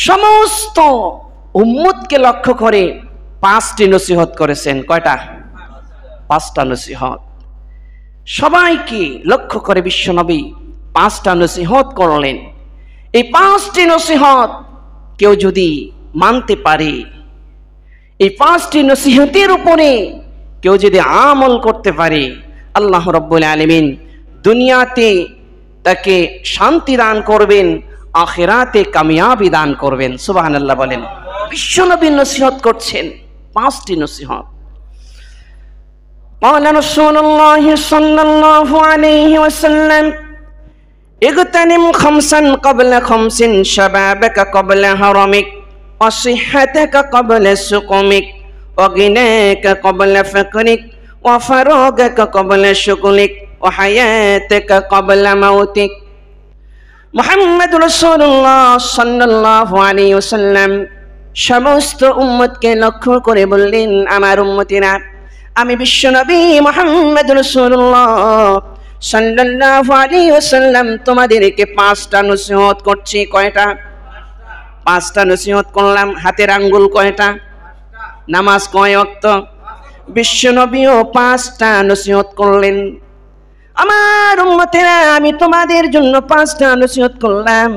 সমস্ত উম্মতকে লক্ষ্য করে 5টি নসিহত করেছেন। কয়টা? 5টা নসিহত। সবাইকে লক্ষ্য করে বিশ্বনবী 5টা নসিহত করলেন। এই 5টি নসিহত কেউ যদি মানতে পারে, এই 5টি নসিহতের উপরে কেউ যদি আমল করতে পারে, আল্লাহ রাব্বুল আলামিন দুনিয়াতে তাকে শান্তি দান করবেন, আখিরাতে কামিয়াবি দান করবেন। সুবহানাল্লাহ বলেন। বিশ্বনবী নসিহত করছেন 5টি নসিহত। قال رسول الله صلى الله عليه وسلم اغتنم خمسا قبل خمس شبابك قبل هرمك وصحتك قبل سقمك وغناك قبل فقرك وفراغك قبل شغلك وحياتك قبل موتك। মুহাম্মদ রাসূলুল্লাহ সাল্লাল্লাহু আলাইহি ওয়াসাল্লাম সমস্ত উম্মতকে লক্ষ্য করে বললেন, আমার উম্মতিরা, আমি বিশ্বনবী মুহাম্মদ রাসূলুল্লাহ সাল্লাল্লাহু আলাইহি ওয়াসাল্লাম তোমাদেরকে 5টা নসিহত করছি। কয়টা? 5টা নসিহত করলাম। হাতের আঙ্গুল কয়টা? নামাজ কয় ওয়াক্ত? বিশ্বনবীও 5টা নসিহত করলেন। আমার উম্মতেরা, আমি তোমাদের জন্য 5টা নসিহত করলাম।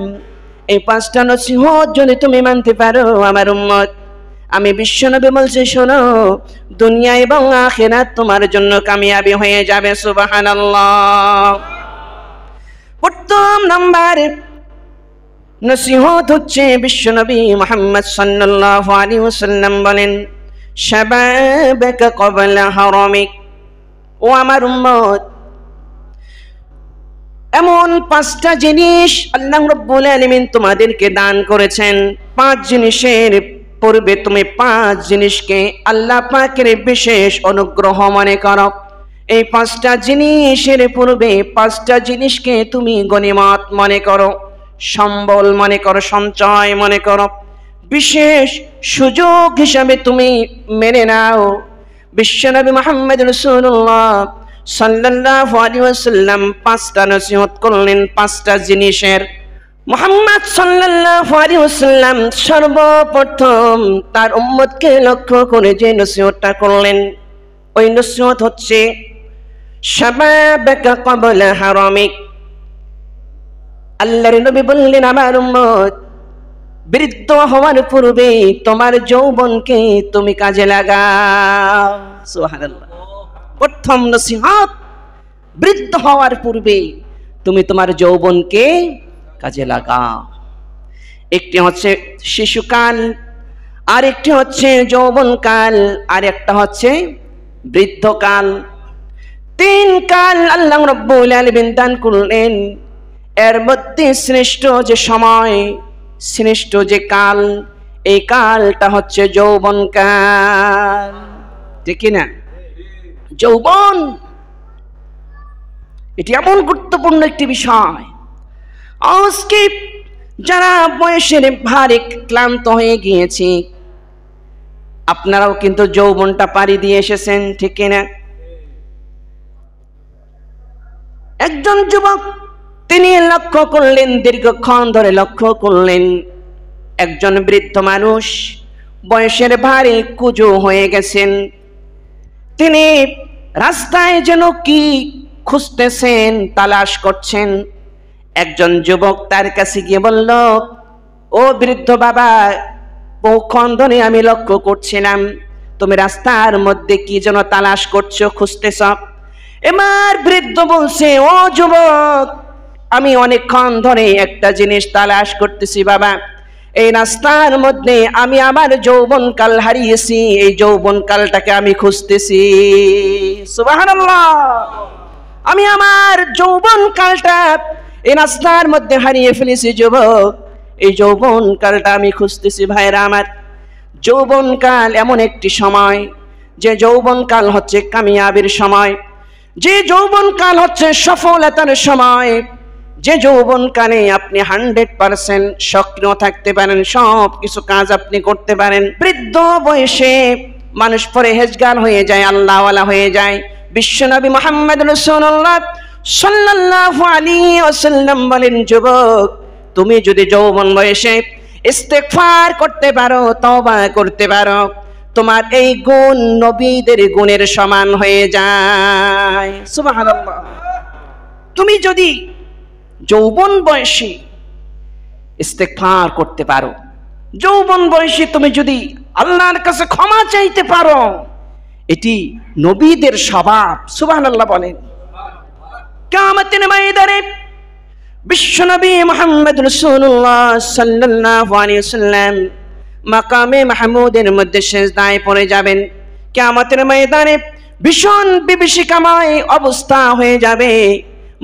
এই 5টা নসিহত যদি তুমি মানতে পারো আমার উম্মত, আমি বিশ্বনবী বলছি, শোনো, দুনিয়া এবং আখিরাত তোমার জন্য কামিয়াবি হয়ে যাবে। সুবহানাল্লাহ। প্রথম নাম্বার নসিহত হচ্ছে বিশ্বনবী মুহাম্মদ সাল্লাল্লাহু আলাইহি ওয়াসাল্লাম বলেন, শাবাবাকা ক্বাবলা হারামিক। ও আমার উম্মত, এমন 5টা জিনিস আল্লাহ রাব্বুল আলামিন তোমাদেরকে দান করেছেন। 5 জিনিসের পূর্বে তুমি 5 জিনিসকে আল্লাহ পাকের বিশেষ অনুগ্রহ মনে করো। এই 5টা জিনিসের পূর্বে 5টা জিনিসকে তুমি গনিমত মনে করো, সম্বল মনে করো, সঞ্চয় মনে করো, বিশেষ সুযোগ হিসাবে তুমি মেনে নাও। বিশ্বনবী মুহাম্মদ রাসূলুল্লাহ সাল্লাল্লাহু আলাইহি ওয়াসাল্লাম 5টা নসিহত করলেন 5টা জিনিসের। মুহাম্মদ সাল্লাল্লাহু আলাইহি ওয়াসাল্লাম সর্বপ্রথম তার উম্মতকে লক্ষ্য করে যে নসিহতটা করলেন, ওই নসিহত হচ্ছে শাবাবাকা ক্বাবলা হারামিক। আল্লাহর নবী বললেন, আমার উম্মত, বৃদ্ধ হওয়ার পূর্বে তোমার যৌবনকে তুমি কাজে লাগাও। সুবহানাল্লাহ। প্রথম নসিহত, বৃদ্ধ হওয়ার পূর্বে তুমি তোমার যৌবনকে কাজে লাগাও। একটি হচ্ছে শিশুকাল, আর একটি হচ্ছে যৌবনকাল, আর একটা হচ্ছে বৃদ্ধকাল। 3 কাল আল্লাহ রাব্বুল আলামিন দান করলেন। এর মধ্যে শ্রেষ্ঠ যে সময়, শ্রেষ্ঠ যে কাল, এই কালটা হচ্ছে যৌবনকাল। ঠিক কি না? যৌবন এটি এমন গুরুত্বপূর্ণ একটি বিষয়। আজকে যারা বয়সের ভারে ক্লান্ত হয়ে গিয়েছে, আপনারাও কিন্তু যৌবনটা পাড়ি দিয়ে এসেছেন। ঠিক কি না? একজন যুবক তিনি লক্ষ্য করলেন, দীর্ঘক্ষণ ধরে লক্ষ্য করলেন, একজন বৃদ্ধ মানুষ বয়সের ভারে কুঁজো হয়ে গেছেন। তিনি রাস্তায় যেন কি খুঁজতেছেন, তালাশ করছেন। একজন যুবক তার কাছে গিয়ে বলল, ও বৃদ্ধ বাবা, বহুক্ষণ ধরে আমি লক্ষ্য করছিলাম তুমি রাস্তার মধ্যে কি যেন তালাশ করছো, খুঁজতেছ। এবার বৃদ্ধ বলছে, ও যুবক, আমি অনেকক্ষণ ধরে একটা জিনিস তালাশ করতেছি বাবা। এই রাস্তার মধ্যে আমি আমার যৌবনকাল হারিয়েছি, এই যৌবনকালটাকে আমি খুঁজতেছি। সুবহানাল্লাহ। আমি আমার যৌবনকালটা এই রাস্তার মধ্যে হারিয়ে ফেলেছি যুবক, এই যৌবনকালটা আমি খুঁজতেছি। ভাইরা আমার, যৌবনকাল এমন একটি সময়, যে যৌবনকাল হচ্ছে কামিয়াবির সময়, যে যৌবনকাল হচ্ছে সফলতার সময়, যে যৌবনকালে আপনি 100% সক্রিয় থাকতে পারেন, সব কিছু কাজ আপনি করতে পারেন। বৃদ্ধ বয়সে মানুষ পরহেজগার হয়ে যায়, আল্লাহওয়ালা হয়ে যায়। বিশ্বনবী মুহাম্মদ রাসূলুল্লাহ সাল্লাল্লাহু আলাইহি ওয়াসাল্লাম বলেন, যুবক, তুমি যদি যৌবন বয়সে ইস্তেগফার করতে পারো, তওবা করতে পারো, তোমার এই গুণ নবীদের গুণের সমান হয়ে যায়। সুবহানাল্লাহ। তুমি যদি যৌবন বয়সী ইস্তেগফার করতে পারো, যৌবন বয়সী তুমি যদি আল্লাহর কাছে ক্ষমা চাইতে পারো, এটি নবীদের স্বভাব। সুবহানাল্লাহ বলেন। কিয়ামতের ময়দানে বিশ্বনবী মুহাম্মদ রাসূলুল্লাহ সাল্লাল্লাহু আলাইহি ওয়াসাল্লাম মাকামে মাহমুদের মধ্যে সিজদায় পড়ে যাবেন। কিয়ামতের ময়দানে ভীষণ বিভীষিকাময় অবস্থা হয়ে যাবে,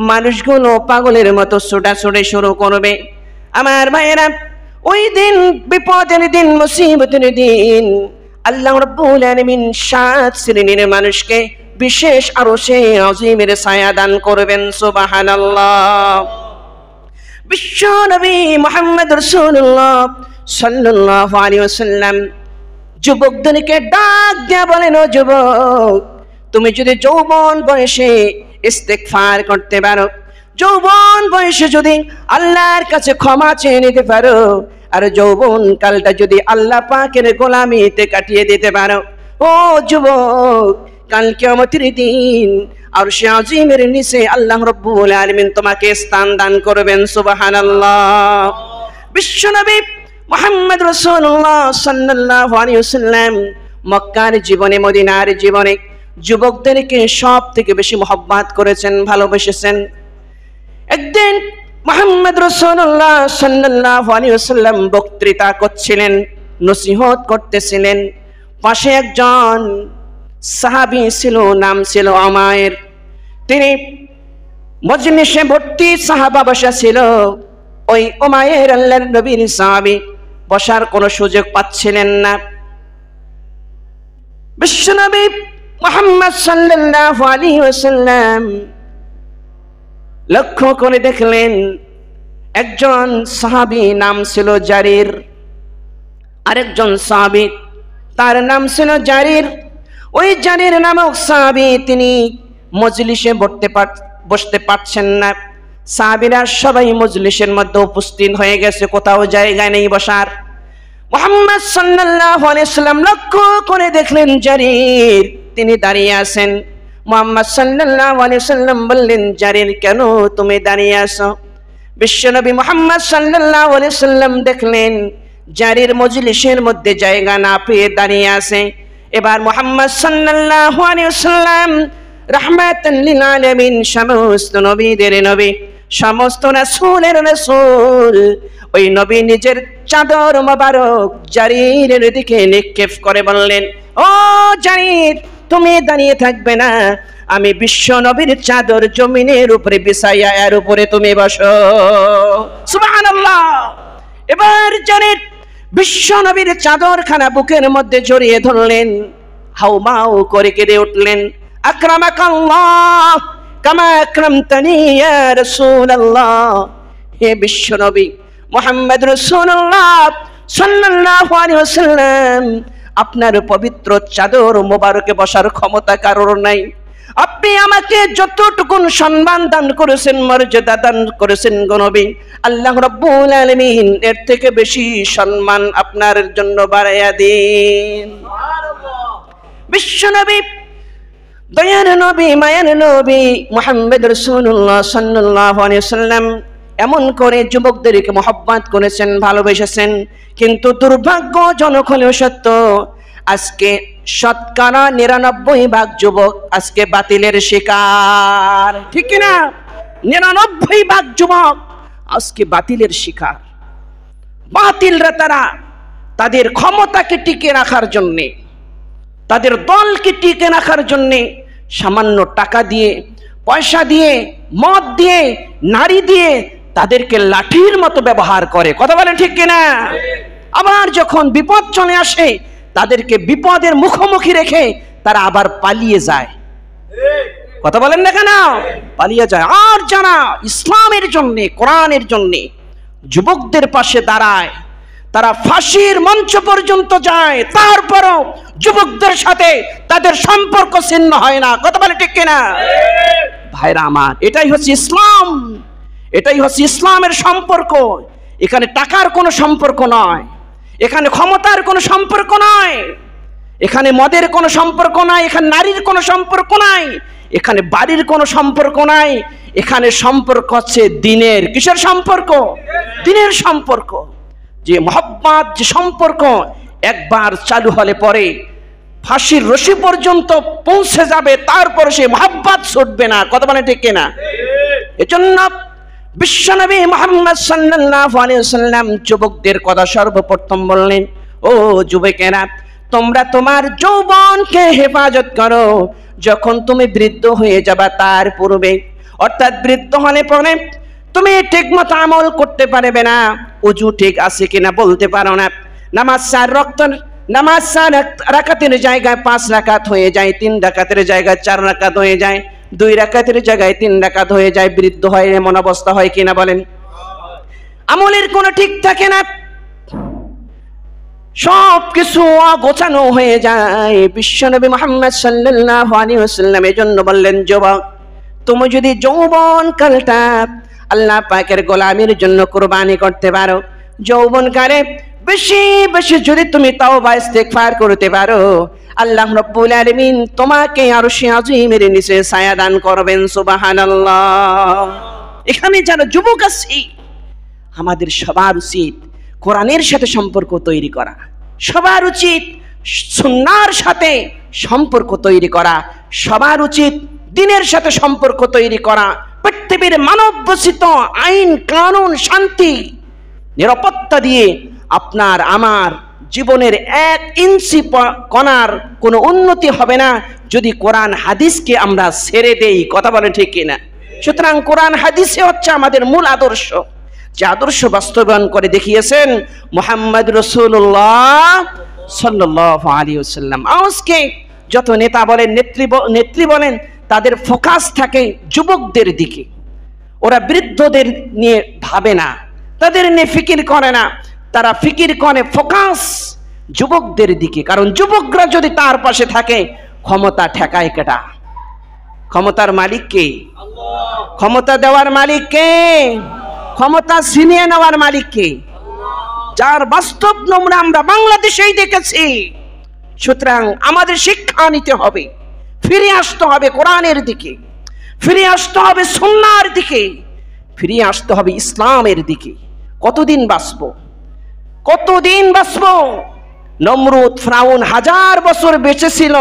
মানুষগুলো পাগলের মতো ছোটাছুটি শুরু করবে। আমার ভাইয়েরা, ওই দিন বিপদের দিন, মুসিবতের দিন আল্লাহ রাব্বুল আলামিন 7 শ্রেণীর মানুষকে বিশেষ আরশে আযীমের ছায়া দান করবেন। সুবহানাল্লাহ। বিশ্ব নবী মুহাম্মদ রাসূলুল্লাহ সাল্লাল্লাহু আলাইহি ওয়াসাল্লাম যুবকদেরকে ডাক দিয়া বলেন, ও যুবক, তুমি যদি যৌবন বয়সে ইস্তেগফার করতে পারো, যৌবন বয়সে যদি আল্লাহর কাছে ক্ষমা চেয়ে নিতে পারো, আর যৌবন কালটা যদি আল্লাহ পাকের গোলামিতে কাটিয়ে দিতে পারো, ও যুবক, কাল কিয়ামতের দিন আরশে আযীমের নিচে আল্লাহ রাব্বুল আলামিন তোমাকে স্থান দান করবেন। সুবহানাল্লাহ। বিশ্বনবী মুহাম্মদ রাসূলুল্লাহ সাল্লাল্লাহু আলাইহি ওয়াসাল্লাম মক্কার জীবনে, মদিনার জীবনে যুবকদেরকে সব থেকে বেশি মহব্বত করেছেন, ভালোবেসেছেন। একদিন মুহাম্মদ রাসূলুল্লাহ সাল্লাল্লাহু আলাইহি ওয়াসাল্লাম বক্তৃতা করছিলেন, নসিহত করতেছিলেন। পাশে একজন সাহাবী ছিল, নাম ছিল উমায়ের। তিনি মজলিসে ভর্তি সাহাবা বসা ছিল। ওই উমায়ের আল্লাহর নবীর সাহাবী বসার কোনো সুযোগ পাচ্ছিলেন না। বিশ্বনবী মুহাম্মদ সাল্লাল্লাহু আলাইহি ওয়াসাল্লাম লক্ষ্য করে দেখলেন একজন সাহাবী, নাম ছিল জারির, আরেকজন সাহাবী তার নাম ছিল জারির। ওই জারির নামক সাহাবী তিনি মজলিসে বসতে পারছেন না। সাহাবীরা সবাই মজলিসের মধ্যে উপস্থিত হয়ে গেছে, কোথাও জায়গা নেই বসার। মুহাম্মদ সাল্লাল্লাহু আলাইহি ওয়াসাল্লাম লক্ষ্য করে দেখলেন জারির তিনি দাঁড়িয়ে আছেন। মুহাম্মদ সাল্লাল্লাহু আলাইহি ওয়াসাল্লাম বললেন, জারির, কেন তুমি দাঁড়িয়ে আছো? বিশ্বনবী মুহাম্মদ সাল্লাল্লাহু আলাইহি ওয়াসাল্লাম দেখলেন জারির মজলিসের মধ্যে জায়গা না পেয়ে দাঁড়িয়ে আছে। এবার মুহাম্মদ সাল্লাল্লাহু আলাইহি ওয়াসাল্লাম রাহমাতান লিল আলামিন, সমস্ত নবীদের নবী, সমস্ত রাসূলের রাসূল, ওই নবী নিজের চাদর মোবারক জারিরের দিকে নিক্ষেপ করে বললেন, ও জারির, তুমি দাঁড়িয়ে থাকবে না, আমি বিশ্ব নবীর চাদর জমিনের উপরে বিছাইয়া এর উপরে তুমি বসো। সুবহানাল্লাহ। এবার জারির বিশ্ব নবীর চাদরখানা বুকের মধ্যে জড়িয়ে ধরলেন, হাউমাউ করে কেঁদে উঠলেন, আকরামাকাল্লাহ কামা আকরামতানি ইয়া রাসূলুল্লাহ। হে বিশ্ব নবী মুহাম্মদ রাসূলুল্লাহ সাল্লাল্লাহু আলাইহি ওয়াসাল্লাম, আপনার পবিত্র চাদর মোবারকে বসার ক্ষমতা কারোর নাই। আপনি আমাকে যতটুকু সম্মান দান করেছেন, মর্যাদা দান করেছেন গো নবী, আল্লাহ রাব্বুল আলামিন এর থেকে বেশি সম্মান আপনার জন্য বাড়াইয়া দিন। বিশ্ব নবী, দয়ার নবী, মায়ের নবী মুহাম্মদ রাসূলুল্লাহ সাল্লাল্লাহু আলাইহি ওয়াসাল্লাম এমন করে যুবকদেরকে মহব্বত করেছেন, ভালোবেসেছেন। কিন্তু দুর্ভাগ্যজনক হলেও সত্য, আজকে শতকরা ৯৯% যুবক আজকে বাতিলের শিকার। ঠিক কিনা? ৯৯% যুবক আজকে বাতিলের শিকার। বাতিলরা তারা তাদের ক্ষমতাকে টিকে রাখার জন্যে, তাদের দলকে টিকে রাখার জন্যে সামান্য টাকা দিয়ে, পয়সা দিয়ে, মদ দিয়ে, নারী দিয়ে তাদেরকে লাঠির মতো ব্যবহার করে। কথা বলেন ঠিক কিনা? আবার যখন বিপদ চলে আসে, তাদেরকে বিপদের মুখোমুখি রেখে তারা আবার পালিয়ে যায়। কথা বলেন না কেন? পালিয়ে যায়। আর যারা ইসলামের জন্য, কোরআনের জন্য যুবকদের পাশে দাঁড়ায়, তারা ফাঁসির মঞ্চ পর্যন্ত যায়, তারপরও যুবকদের সাথে তাদের সম্পর্ক ছিন্ন হয় না। কথা বলে ঠিক কিনা? ভাইরা আমার, এটাই হচ্ছে ইসলাম, এটাই হচ্ছে ইসলামের সম্পর্ক। এখানে টাকার কোনো সম্পর্ক নয়, এখানে ক্ষমতার কোনো সম্পর্ক নয়, এখানে মদের কোনো সম্পর্ক নাই, এখানে নারীর কোনো সম্পর্ক নাই, এখানে বাড়ির কোনো সম্পর্ক নাই। এখানে সম্পর্ক হচ্ছে দিনের। কিসের সম্পর্ক? দিনের সম্পর্ক। যে মহব্বত, যে সম্পর্ক একবার চালু হলে পরে ফাঁসির রশি পর্যন্ত পৌঁছে যাবে, তারপরে সে মহব্বত ছুটবে না। কথা বলে ঠিক কিনা? এজন্য বিশ্বনবী মুহাম্মদ সাল্লাল্লাহু আলাইহি ওয়াসাল্লাম যুবকদের কথা সর্বপ্রথম বললেন, ও যুবকেরা, তোমরা তোমার যৌবনকে হেফাজত করো। যখন তুমি বৃদ্ধ হয়ে যাবা তার পূর্বে, অর্থাৎ বৃদ্ধ হলে পরে তুমি ঠিক মতো আমল করতে পারবে না, ওযু ঠিক আছে কিনা বলতে পারো না, নামাজ 4 রাকাতের জায়গায় 5 রাকাত হয়ে যায়, 3 রাকাতের জায়গায় 4 রাকাত হয়ে যায়, 2 রাকাতের জায়গায় 3 রাকাত হয়ে যায়। বৃদ্ধ হয় এমন অবস্থা হয় কিনা বলেন? আমলের কোনো ঠিক থাকে না, সব কিছু অগোছানো হয়ে যায়। বিশ্বনবী মুহাম্মদ সাল্লাল্লাহু আলাইহি ওয়াসাল্লাম এজন্য বললেন, যুবক, তুমি যদি যৌবনকালটা আল্লাহ পাকের গোলামির জন্য কুরবানি করতে পারো, যৌবনকালে বেশি বেশি যদি তুমি তাওবা ইস্তেগফার করতে পারো, আল্লাহ রাব্বুল আলামিন তোমাকে আরশে আজিমের নিচে ছায়া দান করবেন। সুবহানাল্লাহ। এখানে যারা যুবক আছি, আমাদের সবার উচিত কোরআনের সাথে সম্পর্ক তৈরি করা, সবার উচিত সুন্নাহর সাথে সম্পর্ক তৈরি করা, সবার উচিত দ্বীনের সাথে সম্পর্ক তৈরি করা। পৃথিবীর মানব রচিত আইন কানুন শান্তি নিরাপত্তা দিয়ে আপনার আমার জীবনের 1 ইঞ্চি কণার কোনো উন্নতি হবে না যদি কোরআন হাদিসকে আমরা ছেড়ে দেই। কথা বলে ঠিক কিনা? সুতরাং কোরআন হাদিসে হচ্ছে আমাদের মূল আদর্শ, যে আদর্শ বাস্তবায়ন করে দেখিয়েছেন মুহাম্মদ রাসূলুল্লাহ সাল্লাল্লাহু আলাইহি ওয়াসাল্লাম। আজকে যত নেতা বলেন, নেত্রী বলেন, তাদের ফোকাস থাকে যুবকদের দিকে। ওরা বৃদ্ধদের নিয়ে ভাবে না, তাদের নিয়ে ফিকির করে না, তারা ফিকির করে ফোকাস যুবকদের দিকে। কারণ যুবকরা যদি তার পাশে থাকে, ক্ষমতা ঠেকায় কেটা? ক্ষমতার মালিক কে? ক্ষমতা দেওয়ার মালিক কে? ক্ষমতা ছিনিয়ে নেওয়ার মালিক কে? যার বাস্তব নমুনা আমরা বাংলাদেশেই দেখেছি। সুতরাং আমাদের শিক্ষা নিতে হবে, ফিরে আসতে হবে কোরআনের দিকে, ফিরে আসতে হবে সুন্নাহর দিকে, ফিরে আসতে হবে ইসলামের দিকে। কতদিন বাঁচবো? কতদিন বাঁচবো? নমরুদ ফিরআউন 1000 বছর বেঁচে ছিল।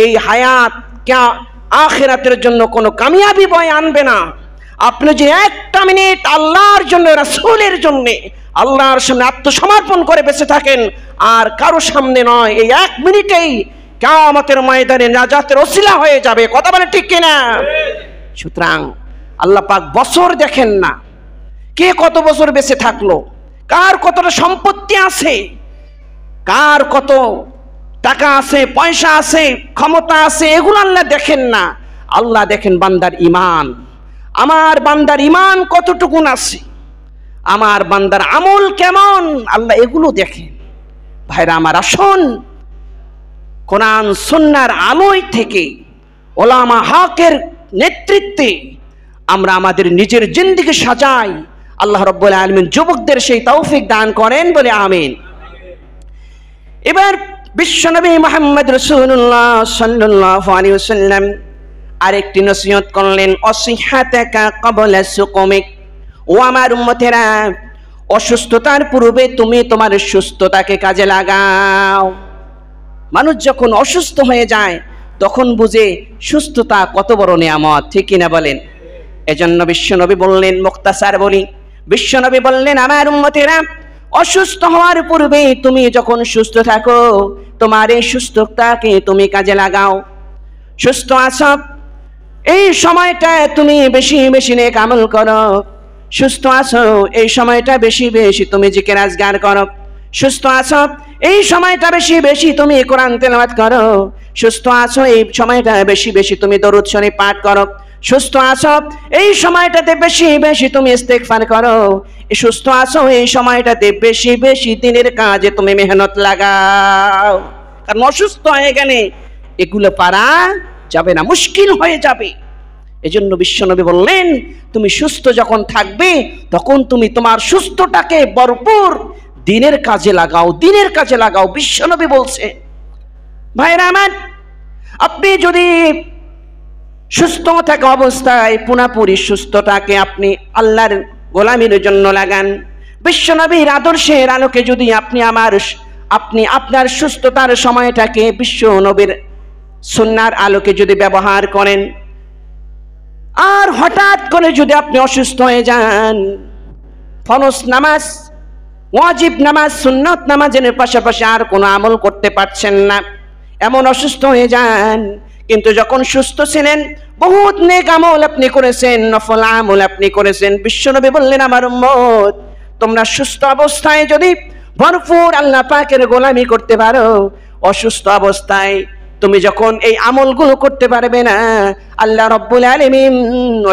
এই হায়াত আখিরাতের জন্য কোনো কামিয়াবি বয় আনবে না। আপনি যে 1টা মিনিট আল্লাহর জন্য, রাসূলের জন্য আল্লাহর সামনে আত্মসমর্পণ করে বেঁচে থাকেন, আর কারো সামনে নয়, এই 1 মিনিটেই কিয়ামতের ময়দানে নাজাতের ওসিলা হয়ে যাবে। কথা বলে ঠিক কিনা? সুতরাং আল্লাহ পাক বছর দেখেন না, কে কত বছর বেঁচে থাকলো, কার কতটা সম্পত্তি আছে, কার কত টাকা আছে, পয়সা আছে, ক্ষমতা আছে, এগুলো আল্লাহ দেখেন না। আল্লাহ দেখেন বান্দার ঈমান। আমার বান্দার ঈমান কতটুকুন আছে, আমার বান্দার আমল কেমন, আল্লাহ এগুলো দেখেন। ভাইরা আমার, আসুন কোরআন সুন্নাহর আলোয় থেকে ওলামা হকের নেতৃত্বে আমরা আমাদের নিজের জিন্দেগি সাজাই। আল্লাহ রাব্বুল আলামিন যুবকদের সেই তৌফিক দান করেন, বলে আমিন। এবার বিশ্বনবী মুহাম্মদ রাসূলুল্লাহ সাল্লাল্লাহু আলাইহি ওয়াসাল্লাম আরেকটি নসিহত করলেন, অসিহাতাকা ক্বাবলা সুকুমিক। ও আমার উম্মতেরা, অসুস্থতার পূর্বে তুমি তোমার সুস্থতাকে কাজে লাগাও। মানুষ যখন অসুস্থ হয়ে যায় তখন বুঝে সুস্থতা কত বড় নিয়ামত, ঠিক কিনা বলেন? এজন্য বিশ্বনবী বললেন, মুখতাসার বলি, বিশ্বনবী বললেন, আমার উম্মতেরা, অসুস্থ হওয়ার পূর্বে তুমি যখন সুস্থ থাকো, তোমার এই সুস্থতাকে তুমি কাজে লাগাও। সুস্থ আছো, এই সময়টা তুমি বেশি বেশি নেক আমল করো। সুস্থ আছো, এই সময়টা বেশি বেশি তুমি জিকির আজগার করো। সুস্থ আছো, এই সময়টা বেশি বেশি তুমি কোরআন তেলাওয়াত করো। সুস্থ আছো, এই সময়টা বেশি বেশি তুমি দরুদ শরীফ পাঠ করো। সুস্থ আছো, এই সময়টাতে বেশি বেশি তুমি ইস্তেগফার করো। সুস্থ আছো, এই সময়টাতে বেশি বেশি দিনের কাজে তুমি মেহনত লাগাও। কারণ অসুস্থ হয়ে গেলে এগুলো পারা যাবে না, মুশকিল হয়ে যাবে। এজন্য বিশ্বনবী বললেন, তুমি সুস্থ যখন থাকবে তখন তুমি তোমার সুস্থটাকে ভরপুর দিনের কাজে লাগাও, দিনের কাজে লাগাও। বিশ্বনবী বলছে, ভাইরা আমার, আপনি যদি সুস্থ থাকা অবস্থায় পুনাপুরি সুস্থটাকে আপনি আল্লাহর গোলামির জন্য লাগান, বিশ্বনবীর আদর্শের আলোকে যদি আপনি আপনার সুস্থতার সময়টাকে বিশ্বনবীর সুন্নাহর আলোকে যদি ব্যবহার করেন, আর হঠাৎ করে যদি আপনি অসুস্থ হয়ে যান, ফরজ নামাজ, ওয়াজিব নামাজ, সুন্নাত নামাজের পাশাপাশি আর কোনো আমল করতে পারছেন না, এমন অসুস্থ হয়ে যান, কিন্তু যখন সুস্থ ছিলেন বহুত নেক আমল আপনি করেছেন, নফল আমল আপনি করেছেন। বিশ্বনবী বললেন, আমার উম্মত, তোমরা সুস্থ অবস্থায় যদি ভরপুর আল্লাহ পাকের গোলামি করতে পারো, অসুস্থ অবস্থায় তুমি যখন এই আমলগুলো করতে পারবে না, আল্লাহ রাব্বুল আলামিন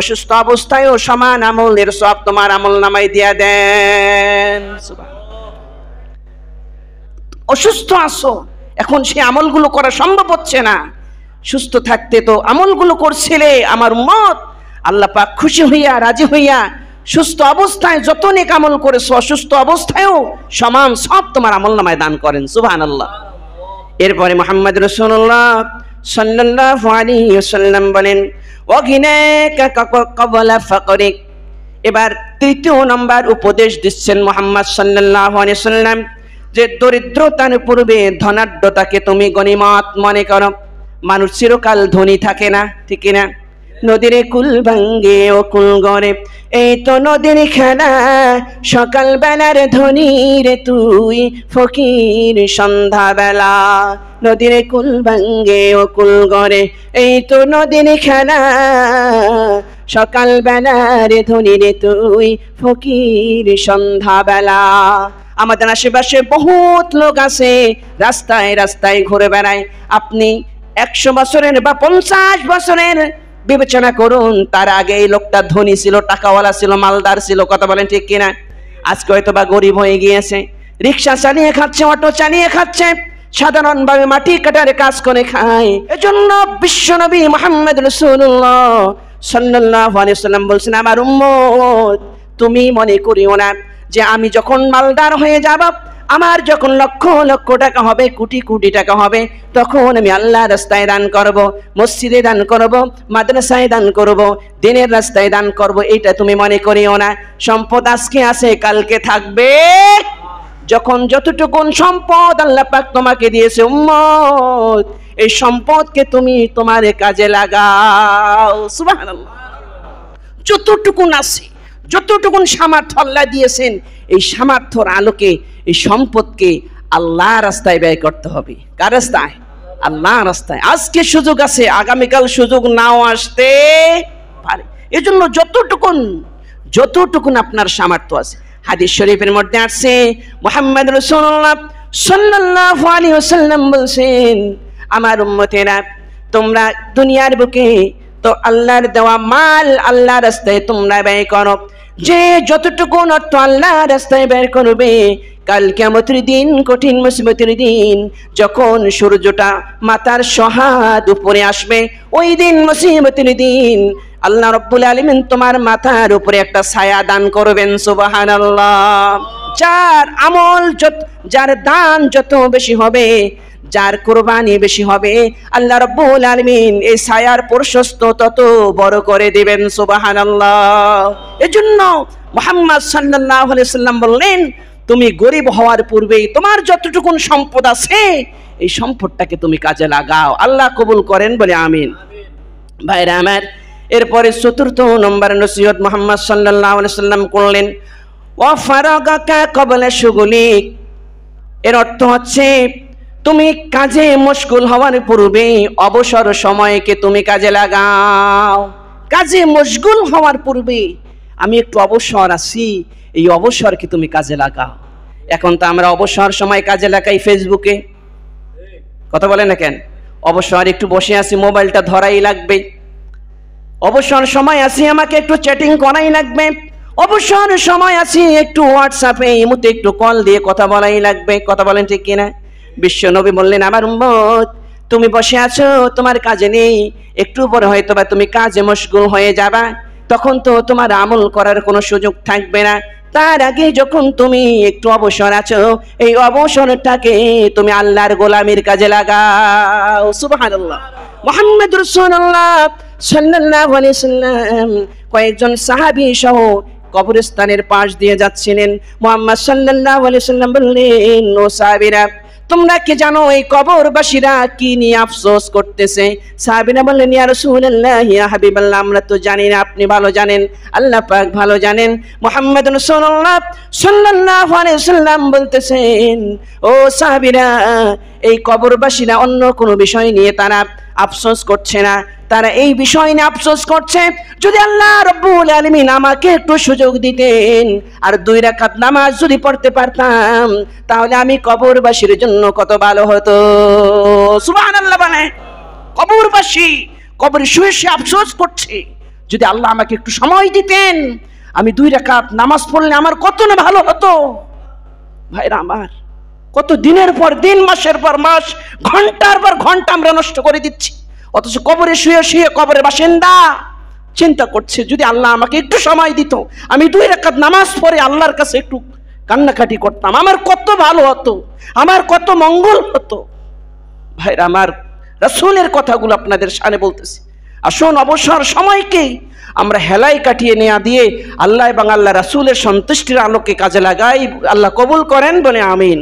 অসুস্থ অবস্থায়ও সমান আমলের সওয়াব তোমার আমলনামায় দিয়ে দেন। অসুস্থ আছো, এখন সেই আমলগুলো করা সম্ভব হচ্ছে না, সুস্থ থাকতে তো আমলগুলো করছিলে আমার উম্মত, আল্লাহ পাক খুশি হইয়া রাজি হইয়া সুস্থ অবস্থায় যত নেক আমল করেছো অসুস্থ অবস্থায়ও সমান সব তোমার আমলনামায় দান করেন। সুবহানাল্লাহ। এরপরে মুহাম্মদ রাসূলুল্লাহ সাল্লাল্লাহু আলাইহি ওয়াসাল্লাম বলেন, ওয়াগিনাকা ক্বাবলা ফাকরিক। এবার তৃতীয় নম্বর উপদেশ দিচ্ছেন মুহাম্মদ সাল্লাল্লাহু আলাইহি ওয়াসাল্লাম, যে দরিদ্রতার পূর্বে ধনাঢ্যতাকে তুমি গনিমত মনে করো। মানুষ চিরকাল ধনী থাকে না, ঠিক না? নদীর কুল ভাঙ্গে ও কুল গড়ে, এই তো নদীর খেলা, সকাল বেলার ধনী রে তুই ফকির সন্ধ্যাবেলা। নদীর কুল ভাঙ্গে ও কুল গড়ে, এই তো নদীর খেলা, সকাল বেলার ধনী রে তুই ফকির সন্ধ্যাবেলা। আমাদের আশেপাশে বহুত লোক আছে রাস্তায় রাস্তায় ঘুরে বেড়ায়। আপনি 100 বছরের বা 50 বছরের বিবেচনা করুন, তার আগে এই লোকটা ধনী ছিল, টাকাওয়ালা ছিল, মালদার ছিল, কথা বলেন ঠিক কিনা? আজকে হয়তো বা গরিব হয়ে গিয়েছে, রিক্সা চালিয়ে খাচ্ছে, অটো চালিয়ে খাচ্ছে, সাধারণভাবে মাটি কাটার কাজ করে খায়। এজন্য বিশ্বনবী মুহাম্মদ রাসূলুল্লাহ সাল্লাল্লাহু আলাইহি ওয়াসাল্লাম বলছেন, আমার উম্মত, তুমি মনে করিও না যে আমি যখন মালদার হয়ে যাব, আমার যখন লক্ষ লক্ষ টাকা হবে, কোটি কোটি টাকা হবে, তখন আমি আল্লাহর রাস্তায় দান করব, মসজিদে দান করব, মাদ্রাসায় দান করব, দিনের রাস্তায় দান করব, এটা তুমি মনে করিও না। সম্পদ আজকে আছে, কালকে থাকবে। যখন যতটুকুন সম্পদ আল্লাহ পাক তোমাকে দিয়েছে উম্মত, এই সম্পদকে তুমি তোমার কাজে লাগাও। সুবহানাল্লাহ। যতটুকুন আছে, যতটুকুন সামর্থ্য আল্লাহ দিয়েছেন, এই সামর্থ্যর আলোকে এই সম্পদকে আল্লাহ রাস্তায় ব্যয় করতে হবে। কার রাস্তায়? আল্লাহ রাস্তায়। আজকে সুযোগ আছে, আগামীকাল সুযোগ নাও আসতে পারে। এজন্য যতটুকুন আপনার সামর্থ্য আছে। হাদিস শরীফের মধ্যে আছে, মুহাম্মদ রাসূলুল্লাহ সাল্লাল্লাহু আলাইহি ওয়াসাল্লাম বলেন, আমার উম্মতেরা, তোমরা দুনিয়ার বুকে তো আল্লাহর দেওয়া মাল আল্লাহ রাস্তায় তোমরা ব্যয় করো। যে যতটুকু অর্থ আল্লাহ রাস্তায় বের করবে, কাল কিয়ামতের দিন, কঠিন মুসিবতের দিন, যখন সূর্যটা মাথার সহাদ উপরে আসবে, ওই দিন মুসিবতের দিন, আল্লাহ রাব্বুল আলামিন তোমার মাথার উপরে একটা ছায়া দান করবেন। সুবহানাল্লাহ। যার আমল যার দান যত বেশি হবে, যার কুরবানি বেশি হবে, আল্লাহ রাব্বুল আলামিন এই ছায়ার প্রশস্ত তত বড় করে দিবেন। সুবহানাল্লাহ। এজন্য মুহাম্মদ সাল্লাল্লাহু আলাইহি ওয়াসাল্লাম বললেন, তুমি গরিব হওয়ার পূর্বেই তোমার যতটুকুন সম্পদ আছে, এই সম্পদটাকে তুমি কাজে লাগাও। আল্লাহ কবুল করেন, বলে আমিন। ভাইরা আমার, এরপরে চতুর্থ নম্বর নসিহত মুহাম্মদ সাল্লাল্লাহু আলাইহি ওয়াসাল্লাম করলেন, ওয়া ফারাগাকা ক্বাবলা শুগলিক। এর অর্থ হচ্ছে, তুমি কাজে মশগুল হওয়ার পূর্বে অবসর সময়কে তুমি কাজে লাগাও। কাজে মশগুল হওয়ার পূর্বে আমি একটু অবসর আছি, এই অবসরকে তুমি কাজে লাগাও। এখন তো আমরা অবসর সময় কাজে লাগাই ফেসবুকে, কথা বলে না কেন? অবসর একটু বসে আছি, মোবাইলটা ধরাই লাগবে। অবসর সময় আছি, আমাকে একটু চ্যাটিং করাই লাগবে। অবসর সময় আছি, একটু হোয়াটসঅ্যাপে ইমুতে একটু কল দিয়ে কথা বলাই লাগবে। কথা বলেন ঠিক কিনা? বিশ্ব নবী বললেন, আমার উম্মত, তুমি বসে আছো, তোমার কাজে নেই, একটু পরে হয়তো বা তুমি কাজে মশগুল হয়ে যাবা, তখন তো তোমার আমল করার কোনো সুযোগ থাকবে না। তার আগে যখন তুমি একটু অবসর আছো, এই অবসরটাকে তুমি আল্লাহর গোলামির কাজে লাগাও। সুবহানাল্লাহ। মুহাম্মদ রাসূলুল্লাহ সাল্লাল্লাহু আলাইহি সাল্লাম কয়েকজন সাহাবী সহ কবরস্থানের পাশ দিয়ে যাচ্ছিলেন। মুহাম্মদ সাল্লাল্লাহু আলাইহি সাল্লাম বললেন, ও সাহাবীরা, তোমরা কি জানো এই কবরবাসীরা কি নিয়ে আফসোস করতেছে? সাহাবীরা বললেন, ইয়া রাসূলুল্লাহ, ইয়া হাবিবাল্লাহ, আমরা তো জানি না, আপনি ভালো জানেন, আল্লাহ পাক ভালো জানেন। মুহাম্মদ রাসূলুল্লাহ সাল্লাল্লাহু আলাইহি সাল্লাম বলতেছেন, ও সাহাবীরা, এই কবরবাসীরা অন্য কোনো বিষয় নিয়ে তারা আফসোস করছে না, তারা এই বিষয় নিয়ে আফসোস করছে, যদি আল্লাহ রাব্বুল আলামিন আমাকে একটু সুযোগ দিতেন আর 2 রাকাত নামাজ যদি পড়তে পারতাম, তাহলে আমি কবরবাসীর জন্য কত ভালো হতো। সুবহানাল্লাহ। মানে কবরবাসী কবরে শুয়ে শুয়ে আফসোস করছে, যদি আল্লাহ আমাকে একটু সময় দিতেন, আমি 2 রাকাত নামাজ পড়লে আমার কত না ভালো হতো। ভাইরা আমার, কত দিনের পর দিন, মাসের পর মাস, ঘন্টার পর ঘন্টা আমরা নষ্ট করে দিচ্ছি, অথচ কবরে শুয়ে শুয়ে কবরের বাসিন্দা চিন্তা করছে, যদি আল্লাহ আমাকে একটু সময় দিত, আমি 2 রাকাত নামাজ পড়ে আল্লাহর কাছে একটু কান্নাকাটি করতাম, আমার কত ভালো হতো, আমার কত মঙ্গল হতো। ভাইরা আমার, রাসূলের কথাগুলো আপনাদের সামনে বলতেছি। আসুন অবসর সময়কে আমরা হেলাই কাটিয়ে নেওয়া দিয়ে আল্লাহ এবং আল্লাহ রাসূলের সন্তুষ্টির আলোকে কাজে লাগাই। আল্লাহ কবুল করেন, বলে আমিন।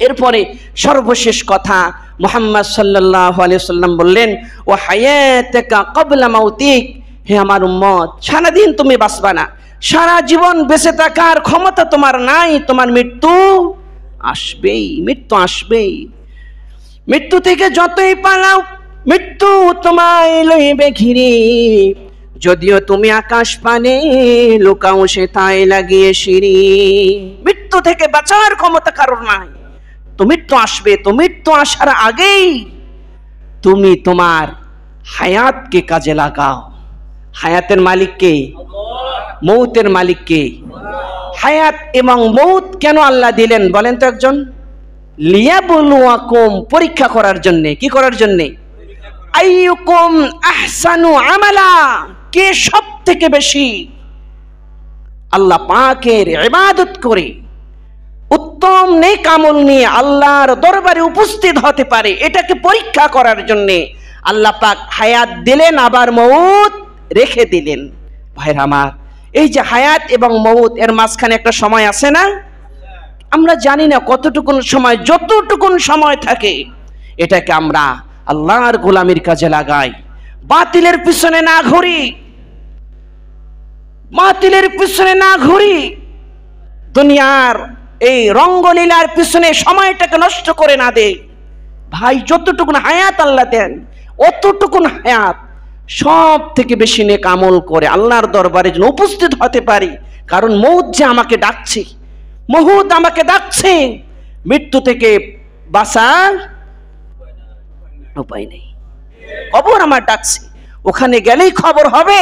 এরপরে সর্বশেষ কথা, মুহাম্মদ সাল্লাল্লাহু আলাইহি ওয়াসাল্লাম বললেন, ও হায়াতাকা ক্বাবলা মাউতিক, হে আমার উম্মত, সারাদিন তুমি বাঁচবা না, সারা জীবন বেঁচে থাকার ক্ষমতা তোমার নাই, তোমার মৃত্যু আসবেই, মৃত্যু আসবেই। মৃত্যু থেকে যতই পালাও, মৃত্যু তোমায় লইবে ঘিরে, যদিও তুমি আকাশ পানে লুকাও সে তাই লাগিয়ে সিঁড়ি। মৃত্যু থেকে বাঁচার ক্ষমতা কারোর নাই, তো মৃত্যু আসবে। তো মৃত্যু আসার আগেই তুমি তোমার হায়াতকে কাজে লাগাও। হায়াতের মালিক কে? মৌতের মালিক কে? হায়াত এবং মৌত কেন আল্লাহ দিলেন বলেন তো একজন? লিয়াবলুয়াকুম, পরীক্ষা করার জন্য। কি করার জন্য? আইয়ুকুম আহসানু আমালা, কে সব থেকে বেশি আল্লাহ পাকের ইবাদত করে উত্তম নেক আমল নিয়ে আল্লাহর দরবারে উপস্থিত হতে পারে, এটাকে পরীক্ষা করার জন্য আল্লাহ পাক হায়াত দিলেন, আবার মউত রেখে দিলেন। ভাইরা আমার, এই যে হায়াত এবং মউত, এর মাঝখানে একটা সময় আছে না? আমরা জানি না কতটুকুন সময়, যতটুকুন সময় থাকে এটাকে আমরা আল্লাহর গোলামির কাজে লাগাই, বাতিলের পিছনে না ঘুরি, বাতিলের পিছনে না ঘুরি, দুনিয়ার এই রঙ্গলীলার পিছনে সময়টাকে নষ্ট করে না দেই। ভাই, যতটুকুন হায়াত আল্লাহ দেন, অতটুকুন হায়াত সব থেকে বেশি নেক আমল করে আল্লাহর দরবারে যেন উপস্থিত হতে পারি। কারণ মউত যে আমাকে ডাকছে, মউত আমাকে ডাকছে, মৃত্যু থেকে বাঁচার উপায় নেই। কবর আমার ডাকছে, ওখানে গেলেই খবর হবে।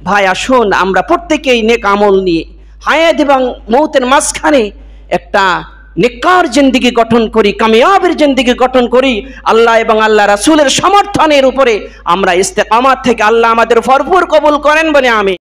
ভাই আসুন আমরা প্রত্যেকেই নেক আমল নিয়ে হায়াত এবং মউতের মাঝখানে একটা নেককার জিন্দেগি গঠন করি, কামিয়াবের জিন্দেগি গঠন করি। আল্লাহ এবং আল্লাহ রাসূলের সমর্থনের উপরে আমরা ইস্তেকামাত থেকে আল্লাহ আমাদের ভরপুর কবুল করেন বলে আমি